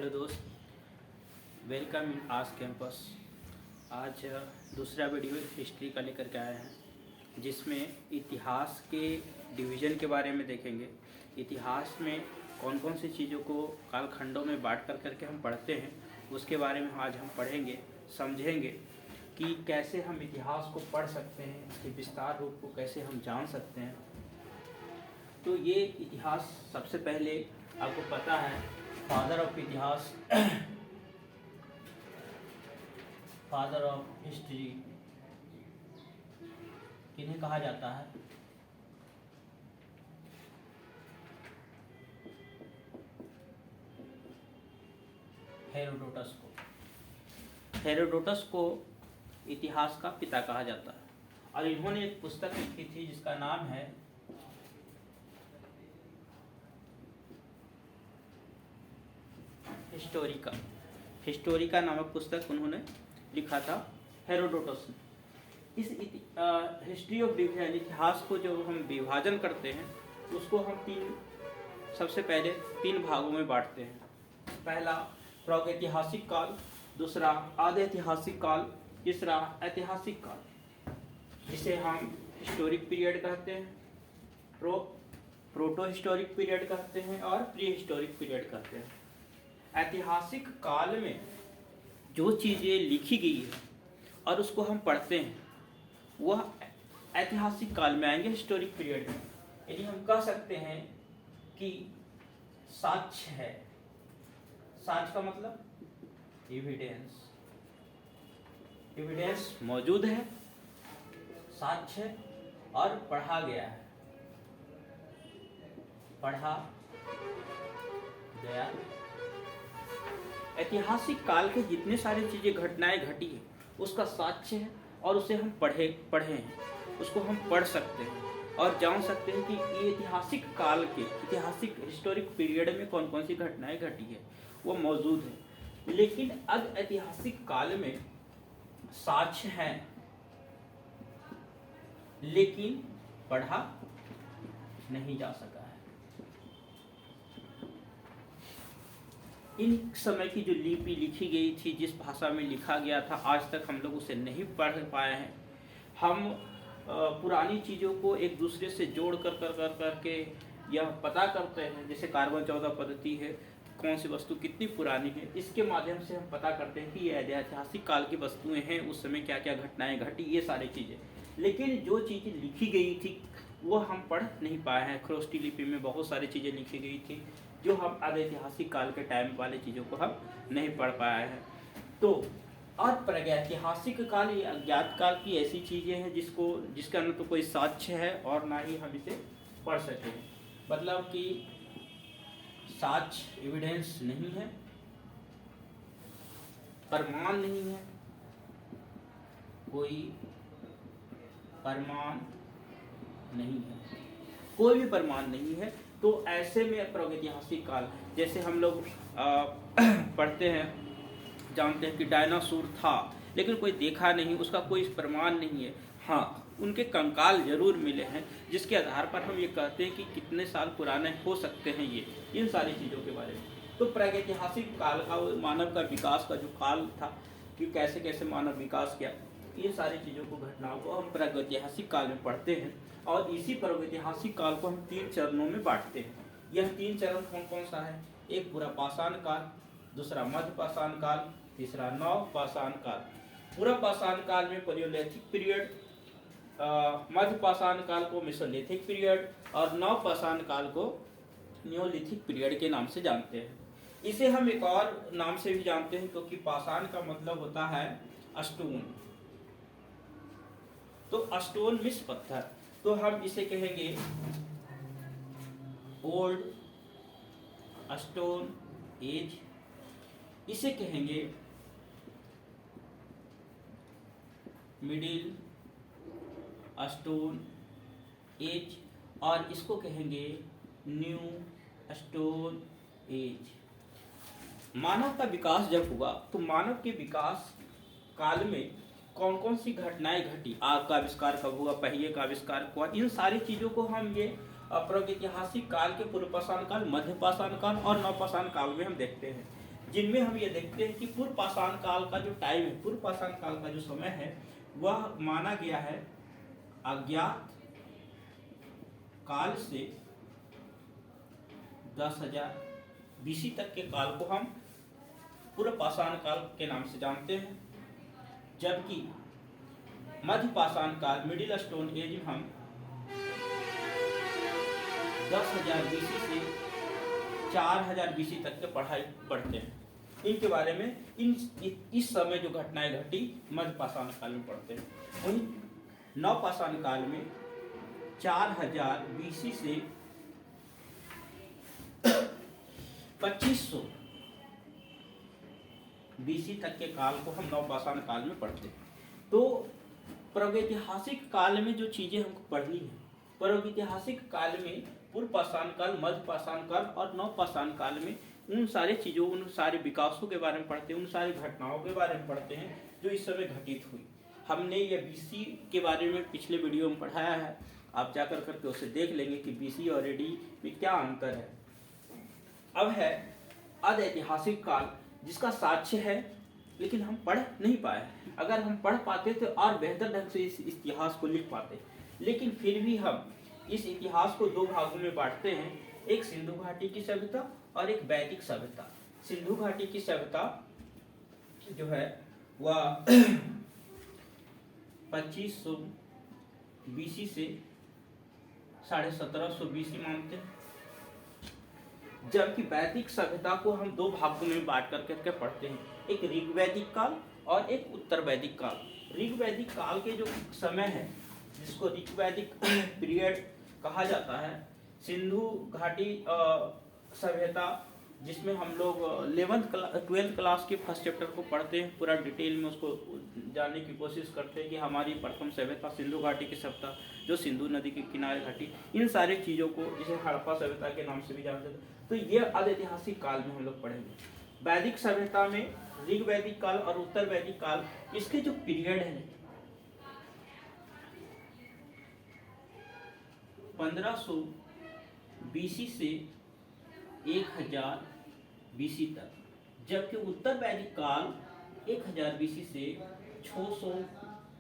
Hello दोस्त, welcome in us campus. आज दूसरा वीडियो हिस्ट्री का लेकर के आए हैं, जिसमें इतिहास के डिवीज़न के बारे में देखेंगे। इतिहास में कौन कौन सी चीज़ों को कालखंडों में बांट कर करके हम पढ़ते हैं, उसके बारे में आज हम पढ़ेंगे, समझेंगे कि कैसे हम इतिहास को पढ़ सकते हैं, इसके विस्तार रूप को कैसे हम जान सकते हैं। तो ये इतिहास सबसे पहले आपको पता है, फादर ऑफ इतिहास, फादर ऑफ हिस्ट्री किन्हें कहा जाता है? हेरोडोटस को। हेरोडोटस को इतिहास का पिता कहा जाता है और इन्होंने एक पुस्तक लिखी थी जिसका नाम है हिस्टोरिका नामक पुस्तक उन्होंने लिखा था हेरोडोटस ने। इस हिस्ट्री ऑफ डिवीजन, इतिहास को जो हम विभाजन करते हैं उसको हम सबसे पहले तीन भागों में बांटते हैं। पहला प्रागैतिहासिक काल, दूसरा आधे ऐतिहासिक काल, तीसरा ऐतिहासिक काल, जिसे हम हिस्टोरिक पीरियड कहते हैं, प्रोटो हिस्टोरिक पीरियड कहते हैं और प्री हिस्टोरिक पीरियड कहते हैं। ऐतिहासिक काल में जो चीज़ें लिखी गई है और उसको हम पढ़ते हैं वह ऐतिहासिक काल में आएंगे, हिस्टोरिक पीरियड में। यानी हम कह सकते हैं कि साक्ष्य है। साक्ष्य का मतलब एविडेंस। एविडेंस मौजूद है, साक्ष्य है और पढ़ा गया है, पढ़ा गया। ऐतिहासिक काल के जितने सारी चीज़ें, घटनाएं घटी है उसका साक्ष्य है और उसे हम पढ़े हैं, उसको हम पढ़ सकते हैं और जान सकते हैं कि ये ऐतिहासिक काल के, ऐतिहासिक हिस्टोरिक पीरियड में कौन कौन सी घटनाएं घटी है वो मौजूद है। लेकिन अब ऐतिहासिक काल में साक्ष्य है लेकिन पढ़ा नहीं जा सका है। इन समय की जो लिपि लिखी गई थी, जिस भाषा में लिखा गया था, आज तक हम लोग उसे नहीं पढ़ पाए हैं। हम पुरानी चीज़ों को एक दूसरे से जोड़ करके यह पता करते हैं, जैसे कार्बन 14 पद्धति है, कौन सी वस्तु कितनी पुरानी है, इसके माध्यम से हम पता करते हैं कि ये ऐतिहासिक काल की वस्तुएं हैं, उस समय क्या क्या घटनाएं घटी, ये सारी चीज़ें। लेकिन जो चीज़ें लिखी गई थी वो हम पढ़ नहीं पाए हैं। खरोष्टी लिपि में बहुत सारी चीज़ें लिखी गई थी जो हम ऐतिहासिक काल के टाइम वाले चीज़ों को हम नहीं पढ़ पाए हैं। तो और प्रागैतिहासिक काल, ये अज्ञात काल की ऐसी चीज़ें हैं जिसका न तो कोई साक्ष्य है और ना ही हम इसे पढ़ सके। मतलब कि साक्ष्य, एविडेंस नहीं है, प्रमाण नहीं है, कोई प्रमाण नहीं है, कोई भी प्रमाण नहीं है। तो ऐसे में प्रागैतिहासिक काल, जैसे हम लोग पढ़ते हैं, जानते हैं कि डायनासोर था लेकिन कोई देखा नहीं, उसका कोई प्रमाण नहीं है। हाँ, उनके कंकाल जरूर मिले हैं जिसके आधार पर हम ये कहते हैं कि कितने साल पुराने हो सकते हैं ये, इन सारी चीज़ों के बारे में। तो प्रागैतिहासिक काल का, मानव का विकास का जो काल था कि कैसे कैसे मानव विकास किया, ये सारी चीज़ों को, घटनाओं को हम प्रागैतिहासिक काल में पढ़ते हैं। और इसी प्रागैतिहासिक काल को हम 3 चरणों में बांटते हैं। यह 3 चरण कौन कौन सा है? एक पूरा पाषाण काल, दूसरा मध्य पाषाण काल, तीसरा नव पाषाण काल। पूरा पाषाण काल में पैलियोलिथिक पीरियड, मध्य पाषाण काल को मेसोलिथिक पीरियड और नव पाषाण काल को नियोलिथिक पीरियड के नाम से जानते हैं। इसे हम एक और नाम से भी जानते हैं क्योंकि पाषाण का मतलब होता है स्टोन। तो स्टोन मींस पत्थर, तो हम इसे कहेंगे ओल्ड स्टोन एज, इसे कहेंगे मिडिल स्टोन एज और इसको कहेंगे न्यू स्टोन एज। मानव का विकास जब हुआ तो मानव के विकास काल में कौन कौन सी घटनाएं घटी, आग का आविष्कार कब हुआ, पहिए का आविष्कार हुआ, इन सारी चीज़ों को हम ये प्रागैतिहासिक काल के पूर्व पाषाण काल, मध्य पाषाण काल और नव पाषाण काल में हम देखते हैं। जिनमें हम ये देखते हैं कि पूर्व पाषाण काल का जो टाइम है, पूर्व पाषाण काल का जो समय है, वह माना गया है अज्ञात काल से 10,000 BC तक के काल को हम पूर्व पाषाण काल के नाम से जानते हैं, जबकि मध्य पाषाण काल, मिडिल स्टोन एज में हम 10,000 BC से 4,000 BC तक के पढ़ाई पढ़ते हैं। इनके बारे में इस समय जो घटनाएं घटी मध्य पाषाण काल में पढ़ते हैं। वहीं नव पाषाण काल में 4,000 BC से 2,500 BC तक के काल को हम नव पाषाण काल में पढ़ते हैं। तो प्रागैतिहासिक काल में जो चीजें हमको पढ़नी है, प्रागैतिहासिक काल में पूर्व पाषाण काल, मध्य पाषाण काल और नव पाषाण काल में उन सारे चीज़ों, उन सारे विकासों के बारे में पढ़ते हैं, उन सारी घटनाओं के बारे में पढ़ते हैं जो इस समय घटित हुई। हमने ये BC के बारे में पिछले वीडियो में पढ़ाया है, आप जाकर करके उसे देख लेंगे कि BC और AD में क्या अंतर है। अब है अदैतिहासिक काल, जिसका साक्ष्य है लेकिन हम पढ़ नहीं पाए। अगर हम पढ़ पाते तो और बेहतर ढंग से इस इतिहास को लिख पाते, लेकिन फिर भी हम इस इतिहास को दो भागों में बांटते हैं, एक सिंधु घाटी की सभ्यता और एक वैदिक सभ्यता। सिंधु घाटी की सभ्यता जो है वह 2500 BC से 1750 BC मानते हैं, जबकि वैदिक सभ्यता को हम दो भागों में बांट करके पढ़ते हैं, एक ऋग्वैदिक काल और एक उत्तर वैदिक काल। ऋग्वैदिक काल के जो समय है, जिसको ऋग्वैदिक पीरियड कहा जाता है, सिंधु घाटी सभ्यता, जिसमें हम लोग 12th क्लास के फर्स्ट चैप्टर को पढ़ते हैं, पूरा डिटेल में उसको जानने की कोशिश करते हैं कि हमारी प्रथम सभ्यता सिंधु घाटी की सभ्यता जो सिंधु नदी के किनारे घटी, इन सारे चीज़ों को जिसे हड़प्पा सभ्यता के नाम से भी जानते थे। तो ये अदैतिहासिक काल में हम लोग पढ़ेंगे। वैदिक सभ्यता में ऋग्वैदिक काल और उत्तर वैदिक काल, इसके जो पीरियड है 1500 BC से 1000 BC तक, जबकि उत्तर वैदिक काल 1000 BC से 600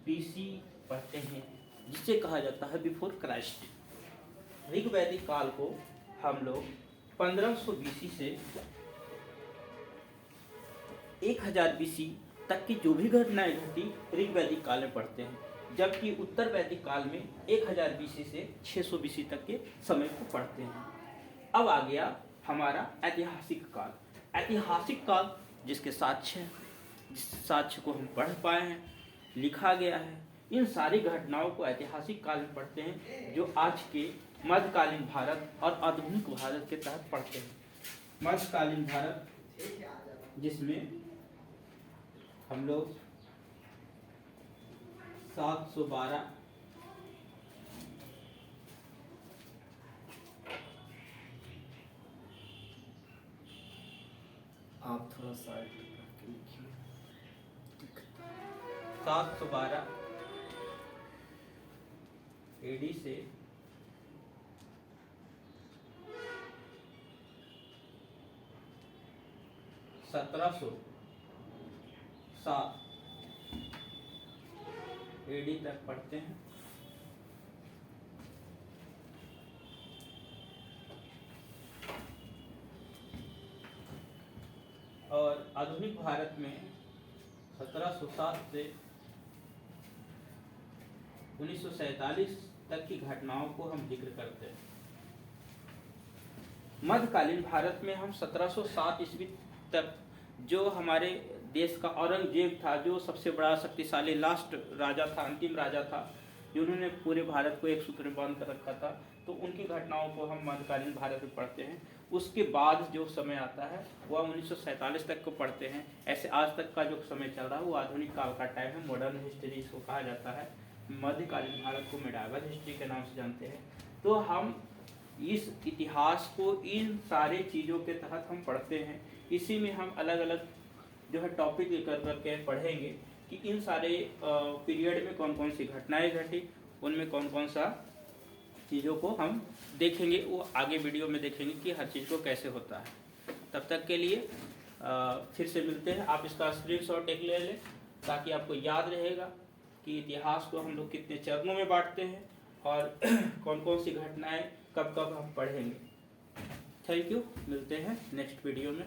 BC पढ़ते हैं, जिसे कहा जाता है बिफोर क्राइस्ट। ऋग्वैदिक काल को हम लोग 1500 BC से 1000 BC तक की जो भी घटनाएं घटी ऋग्वैदिक काल में पढ़ते हैं, जबकि उत्तर वैदिक काल में 1000 BC से 600 BC तक के समय को पढ़ते हैं। अब आ गया हमारा ऐतिहासिक काल। ऐतिहासिक काल जिसके साक्ष्य हैं, जिस साक्ष्य को हम पढ़ पाए हैं, लिखा गया है, इन सारी घटनाओं को ऐतिहासिक काल में पढ़ते हैं, जो आज के मध्यकालीन भारत और आधुनिक भारत के तहत पढ़ते हैं। मध्यकालीन भारत, जिसमें हम लोग 712 आप थोड़ा साइड लिखिए। 712 AD से 1707 AD तक पढ़ते हैं। और आधुनिक भारत में 1707 से 1947 तक की घटनाओं को हम जिक्र करते हैं। मध्यकालीन भारत में हम 1707 ईस्वी तक, जो हमारे देश का औरंगजेब था, जो सबसे बड़ा शक्तिशाली लास्ट राजा था, अंतिम राजा था, जिन्होंने पूरे भारत को एक सूत्र में बांध कर रखा था, तो उनकी घटनाओं को हम मध्यकालीन भारत में पढ़ते हैं। उसके बाद जो समय आता है वह 1947 तक को पढ़ते हैं। ऐसे आज तक का जो समय चल रहा है वो आधुनिक काल का टाइम है, मॉडर्न हिस्ट्री इसको कहा जाता है। मध्यकालीन भारत को मेडाइवल हिस्ट्री के नाम से जानते हैं। तो हम इस इतिहास को इन सारे चीज़ों के तहत हम पढ़ते हैं। इसी में हम अलग अलग जो है टॉपिक कर करके पढ़ेंगे कि इन सारे पीरियड में कौन कौन सी घटनाएं घटी, उनमें कौन कौन सा चीज़ों को हम देखेंगे। वो आगे वीडियो में देखेंगे कि हर चीज़ को कैसे होता है। तब तक के लिए फिर से मिलते हैं। आप इसका स्क्रीनशॉट एक ले लें ताकि आपको याद रहेगा कि इतिहास को हम लोग कितने चरणों में बांटते हैं और कौन कौन सी घटनाएं कब कब हम पढ़ेंगे। थैंक यू, मिलते हैं नेक्स्ट वीडियो में।